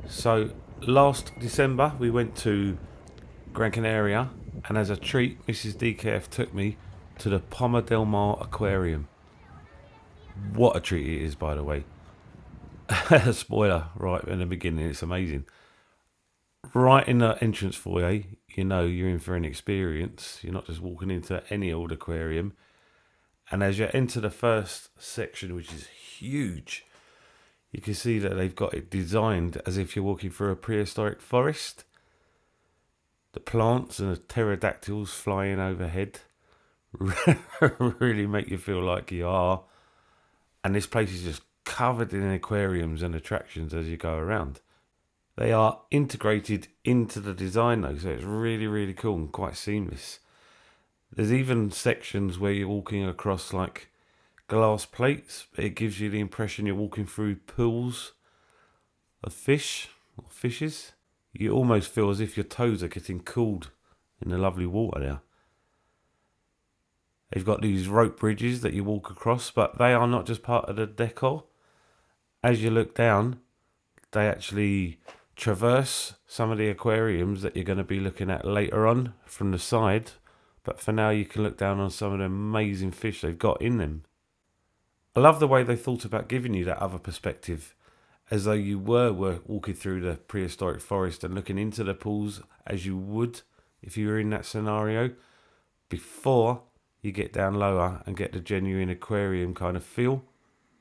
So last December we went to Gran Canaria, and as a treat, Mrs. DKF took me to the Poema Del Mar Aquarium. What a treat it is, by the way. Spoiler right in the beginning, it's amazing. Right in the entrance foyer, you know you're in for an experience. You're not just walking into any old aquarium. And as you enter the first section, which is huge, you can see that they've got it designed as if you're walking through a prehistoric forest. The plants and the pterodactyls flying overhead really make you feel like you are. And this place is just covered in aquariums and attractions as you go around. They are integrated into the design though, so it's really, really cool and quite seamless. There's even sections where you're walking across like glass plates, but it gives you the impression you're walking through pools of fish or fishes. You almost feel as if your toes are getting cooled in the lovely water there. They've got these rope bridges that you walk across, but they are not just part of the decor. As you look down, they actually traverse some of the aquariums that you're going to be looking at later on from the side. But for now, you can look down on some of the amazing fish they've got in them. I love the way they thought about giving you that other perspective, as though you were walking through the prehistoric forest and looking into the pools as you would if you were in that scenario, before you get down lower and get the genuine aquarium kind of feel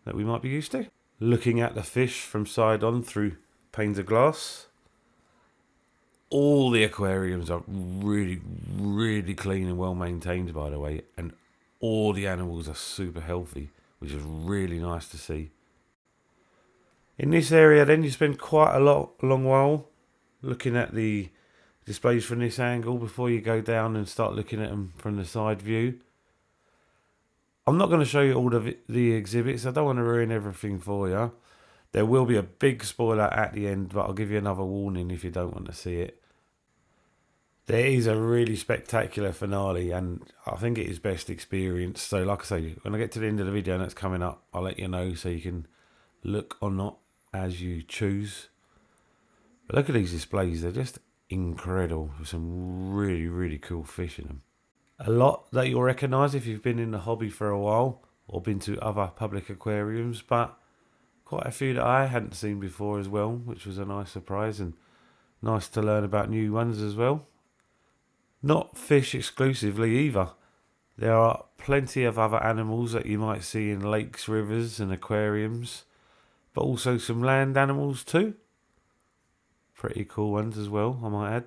that we might be used to. Looking at the fish from side on through panes of glass. All the aquariums are really, really clean and well maintained, by the way, and all the animals are super healthy, which is really nice to see. In this area, then, you spend quite a long while looking at the displays from this angle before you go down and start looking at them from the side view. I'm not going to show you all of the exhibits. I don't want to ruin everything for you. There will be a big spoiler at the end, but I'll give you another warning if you don't want to see it. There is a really spectacular finale, and I think it is best experienced. So, like I say, when I get to the end of the video and it's coming up, I'll let you know so you can look or not as you choose. But look at these displays, they're just incredible with some really, really cool fish in them. A lot that you'll recognise if you've been in the hobby for a while or been to other public aquariums, but quite a few that I hadn't seen before as well, which was a nice surprise and nice to learn about new ones as well. Not fish exclusively either. There are plenty of other animals that you might see in lakes, rivers and aquariums, but also some land animals too. Pretty cool ones as well, I might add.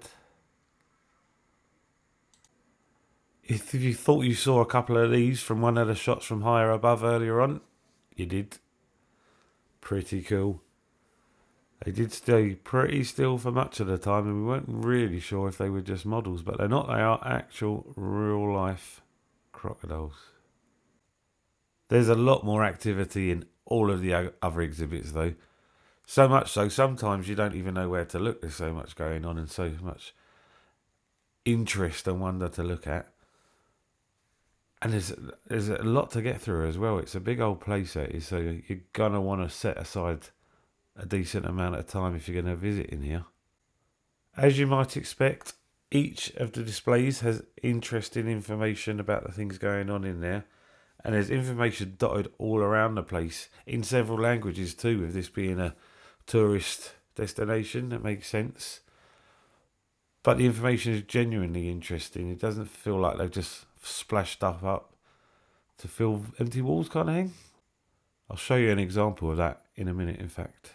If you thought you saw a couple of these from one of the shots from higher above earlier on, you did. Pretty cool. They did stay pretty still for much of the time, and we weren't really sure if they were just models, but they're not. They are actual real life crocodiles. There's a lot more activity in all of the other exhibits though. So much so, sometimes you don't even know where to look. There's so much going on and so much interest and wonder to look at. And there's a lot to get through as well. It's a big old place, that is, so you're going to want to set aside a decent amount of time if you're going to visit in here. As you might expect, each of the displays has interesting information about the things going on in there. And there's information dotted all around the place in several languages too, with this being a tourist destination. That makes sense. But the information is genuinely interesting. It doesn't feel like they've just splashed stuff up to fill empty walls kind of thing. I'll show you an example of that in a minute, in fact.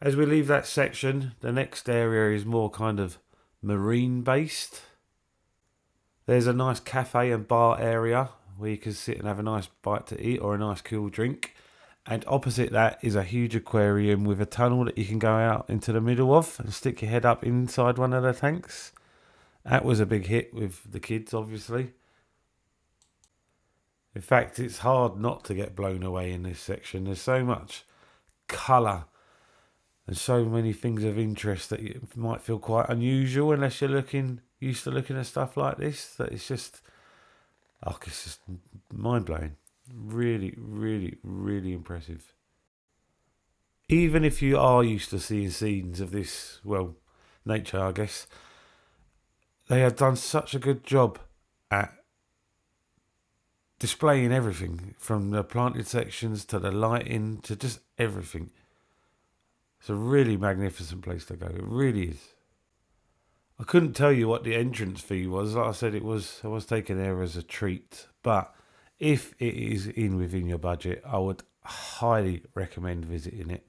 As we leave that section, the next area is more kind of marine based. There's a nice cafe and bar area where you can sit and have a nice bite to eat or a nice cool drink. And opposite that is a huge aquarium with a tunnel that you can go out into the middle of and stick your head up inside one of the tanks. That was a big hit with the kids, obviously. In fact, it's hard not to get blown away in this section. There's so much colour and so many things of interest that you might feel quite unusual unless you're used to looking at stuff like this. That it's just mind blowing. Really, really, really impressive. Even if you are used to seeing scenes of this, well, nature, I guess, they have done such a good job at displaying everything from the planted sections to the lighting to just everything. It's a really magnificent place to go. It really is. I couldn't tell you what the entrance fee was. Like I said, I was taken there as a treat. But if it is in within your budget, I would highly recommend visiting it.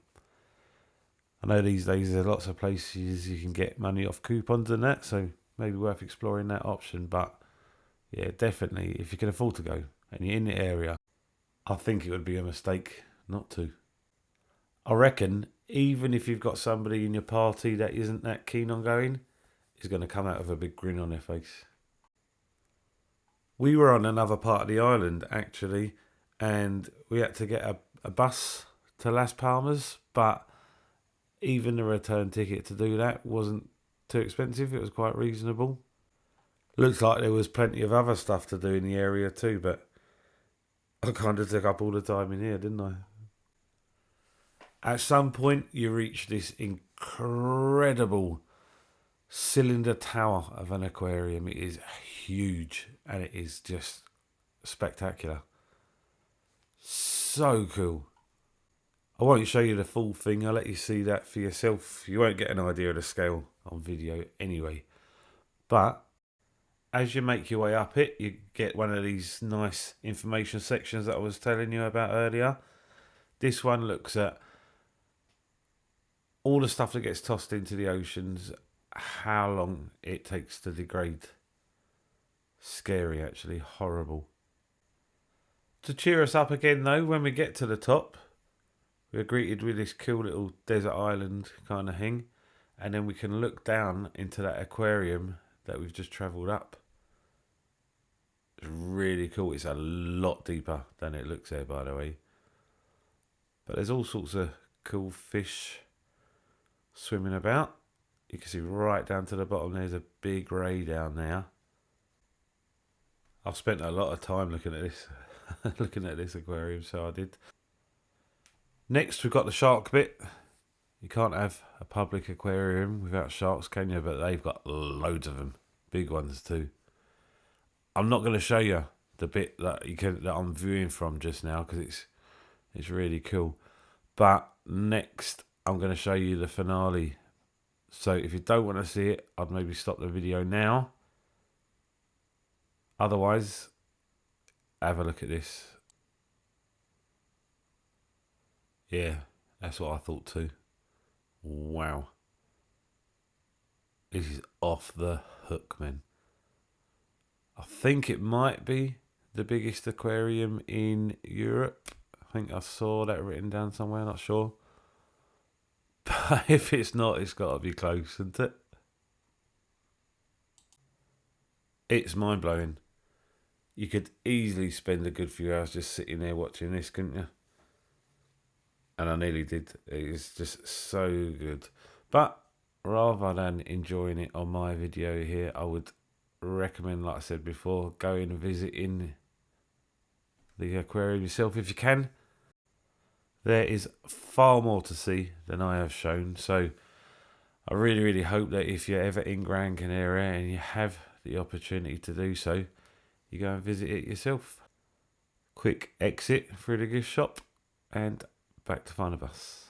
I know these days there's lots of places you can get money off coupons and that, so maybe worth exploring that option. But yeah, definitely, if you can afford to go and you're in the area, I think it would be a mistake not to. I reckon even if you've got somebody in your party that isn't that keen on going, is going to come out with a big grin on their face. We were on another part of the island actually, and we had to get a bus to Las Palmas, but even the return ticket to do that wasn't too expensive. It was quite reasonable. Looks like there was plenty of other stuff to do in the area too, but I kind of took up all the time in here, didn't I? At some point, you reach this incredible cylinder tower of an aquarium. It is huge and it is just spectacular. So cool. I won't show you the full thing. I'll let you see that for yourself. You won't get an idea of the scale on video anyway. But as you make your way up it, you get one of these nice information sections that I was telling you about earlier. This one looks at all the stuff that gets tossed into the oceans, how long it takes to degrade. Scary, actually, horrible. To cheer us up again, though, when we get to the top, we're greeted with this cool little desert island kind of thing, and then we can look down into that aquarium that we've just travelled up. It's really cool. It's a lot deeper than it looks there, by the way. But there's all sorts of cool fish swimming about. You can see right down to the bottom there's a big ray down there. I've spent a lot of time looking at this looking at this aquarium, so I did. Next we've got the shark bit. You can't have a public aquarium without sharks, can you? But they've got loads of them. Big ones too. I'm not going to show you the bit that I'm viewing from just now because it's really cool. But next I'm going to show you the finale. So if you don't want to see it, I'd maybe stop the video now. Otherwise, have a look at this. Yeah, that's what I thought too. Wow. This is off the hook, man. I think it might be the biggest aquarium in Europe. I think I saw that written down somewhere, not sure. But if it's not, it's got to be close, isn't it? It's mind-blowing. You could easily spend a good few hours just sitting there watching this, couldn't you? And I nearly did. It's just so good. But rather than enjoying it on my video here, I would recommend, like I said before, going and visiting the aquarium yourself if you can. There is far more to see than I have shown. So I really, really hope that if you're ever in Gran Canaria and you have the opportunity to do so, you go and visit it yourself. Quick exit through the gift shop and back to find a bus.